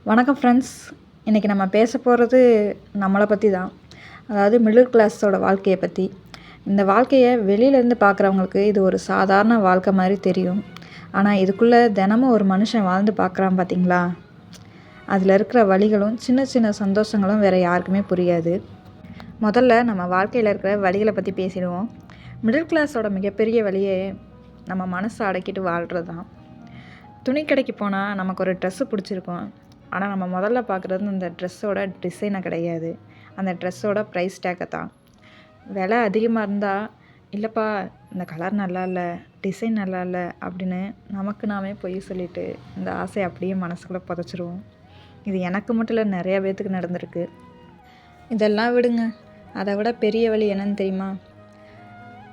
வணக்கம் ஃப்ரெண்ட்ஸ். இன்றைக்கி நம்ம பேச போகிறது நம்மளை பற்றி தான். அதாவது மிடில் கிளாஸோட வாழ்க்கையை பற்றி. இந்த வாழ்க்கையை வெளியிலேருந்து பார்க்குறவங்களுக்கு இது ஒரு சாதாரண வாழ்க்கை மாதிரி தெரியும். ஆனால் இதுக்குள்ளே தினமும் ஒரு மனுஷன் வாழ்ந்து பார்க்குறான் பார்த்தீங்களா? அதில் இருக்கிற வலிகளும் சின்ன சின்ன சந்தோஷங்களும் வேறு யாருக்குமே புரியாது. முதல்ல நம்ம வாழ்க்கையில் இருக்கிற வலிகளை பற்றி பேசிடுவோம். மிடில் கிளாஸோட மிகப்பெரிய வலியே நம்ம மனசை அடக்கிட்டு வாழ்கிறது தான். துணி கடைக்கு போனால் நமக்கு ஒரு ட்ரெஸ்ஸு பிடிச்சிருக்கும். ஆனால் நம்ம முதல்ல பார்க்குறது அந்த ட்ரெஸ்ஸோட டிசைனை கிடையாது, அந்த ட்ரெஸ்ஸோட ப்ரைஸ் டேக்கை தான். விலை அதிகமாக இருந்தால் இல்லைப்பா இந்த கலர் நல்லா இல்லை, டிசைன் நல்லா இல்லை அப்படின்னு நமக்கு நாமே பொய் சொல்லிவிட்டு இந்த ஆசையை அப்படியே மனசுக்குள்ளே புதைச்சிருவோம். இது எனக்கு மட்டும் இல்லை, நிறையா பேர்த்துக்கு நடந்திருக்கு. இதெல்லாம் விடுங்க, அதை விட பெரிய வழி என்னன்னு தெரியுமா?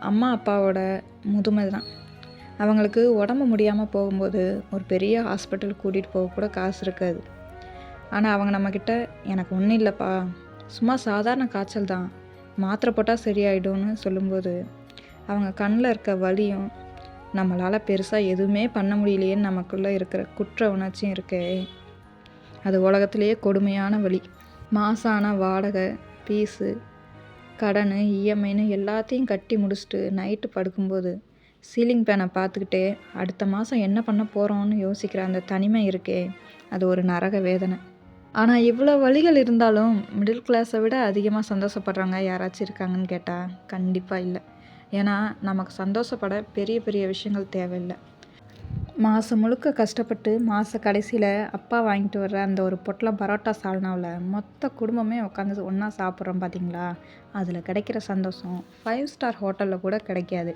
அம்மா அப்பாவோட முதுமை தான். அவங்களுக்கு உடம்பு முடியாமல் போகும்போது ஒரு பெரிய ஹாஸ்பிட்டல் கூட்டிகிட்டு போக கூட காசு இருக்காது. ஆனால் அவங்க நம்மக்கிட்ட எனக்கு ஒன்றும் இல்லைப்பா, சும்மா சாதாரண காய்ச்சல் தான், மாத்திரை போட்டால் சரியாயிடும்னு சொல்லும்போது அவங்க கண்ணில் இருக்க வலியும் நம்மளால் பெருசாக எதுவுமே பண்ண முடியலையேன்னு நமக்குள்ளே இருக்கிற குற்ற உணர்ச்சியும் இருக்கே, அது உலகத்திலேயே கொடுமையான வலி. மாசான வாடகை, ஃபீஸு, கடன், இஎம்ஐன்னு எல்லாத்தையும் கட்டி முடிச்சுட்டு நைட்டு படுக்கும்போது சீலிங் ஃபேனை பார்த்துக்கிட்டே அடுத்த மாதம் என்ன பண்ண போகிறோன்னு யோசிக்கிற அந்த தனிமை இருக்கே, அது ஒரு நரக வேதனை. ஆனால் இவ்வளோ வழிகள் இருந்தாலும் மிடில் கிளாஸை விட அதிகமாக சந்தோஷப்படுறவங்க யாராச்சும் இருக்காங்கன்னு கேட்டால் கண்டிப்பாக இல்லை. ஏன்னா நமக்கு சந்தோஷப்பட பெரிய பெரிய விஷயங்கள் தேவையில்லை. மாதம் முழுக்க கஷ்டப்பட்டு மாத கடைசியில் அப்பா வாங்கிட்டு வர்ற அந்த ஒரு பொட்டலம் பரோட்டா சால்னாவில் மொத்த குடும்பமே உட்காந்து ஒன்றா சாப்பிட்றோம் பார்த்தீங்களா? அதில் கிடைக்கிற சந்தோஷம் 5 ஸ்டார் ஹோட்டலில் கூட கிடைக்காது.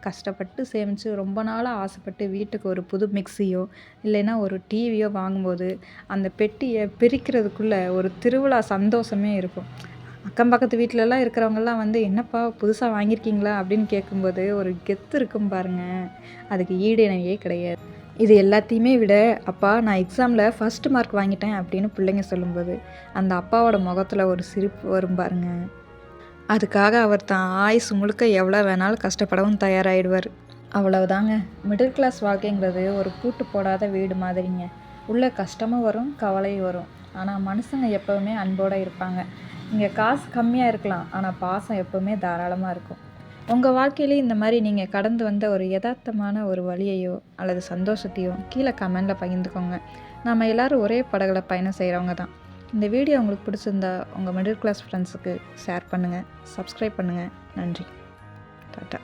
கஷ்டப்பட்டு சேமித்து ரொம்ப நாளாக ஆசைப்பட்டு வீட்டுக்கு ஒரு புது மிக்சியோ இல்லைன்னா ஒரு டிவியோ வாங்கும்போது அந்த பெட்டியை பிரிக்கிறதுக்குள்ளே ஒரு திருவிழா சந்தோஷமே இருக்கும். அக்கம் பக்கத்து வீட்டிலலாம் இருக்கிறவங்கெல்லாம் வந்து என்னப்பா புதுசாக வாங்கியிருக்கீங்களா அப்படின்னு கேட்கும்போது ஒரு கெத்து இருக்கும் பாருங்கள், அதுக்கு ஈடு இணையே கிடையாது. இது எல்லாத்தையுமே விட அப்பா நான் எக்ஸாமில் ஃபஸ்ட் மார்க் வாங்கிட்டேன் அப்படின்னு பிள்ளைங்க சொல்லும்போது அந்த அப்பாவோட முகத்தில் ஒரு சிரிப்பு வரும் பாருங்க. அதுக்காக அவர் தான் ஆயுசு முழுக்க எவ்வளோ வேணாலும் கஷ்டப்படவும் தயாராகிடுவார். அவ்வளவுதாங்க. மிடில் கிளாஸ் வாழ்க்கைங்கிறது ஒரு பூட்டு போடாத வீடு மாதிரிங்க. உள்ள கஷ்டமும் வரும், கவலையும் வரும். ஆனால் மனுஷங்க எப்போவுமே அன்போடு இருப்பாங்க. இங்கே காசு கம்மியாக இருக்கலாம், ஆனால் பாசம் எப்போவுமே தாராளமாக இருக்கும். உங்கள் வாழ்க்கையிலே இந்த மாதிரி நீங்கள் கடந்து வந்த ஒரு யதார்த்தமான ஒரு வழியையோ அல்லது சந்தோஷத்தையோ கீழே கமெண்டில் பகிர்ந்துக்கோங்க. நம்ம எல்லோரும் ஒரே படகுல பயணம் செய்கிறவங்க தான். இந்த வீடியோ உங்களுக்கு பிடிச்சிருந்தா உங்கள் மிடில் கிளாஸ் ஃப்ரெண்ட்ஸுக்கு ஷேர் பண்ணுங்கள், சப்ஸ்கிரைப் பண்ணுங்கள். நன்றி. டாட்டா.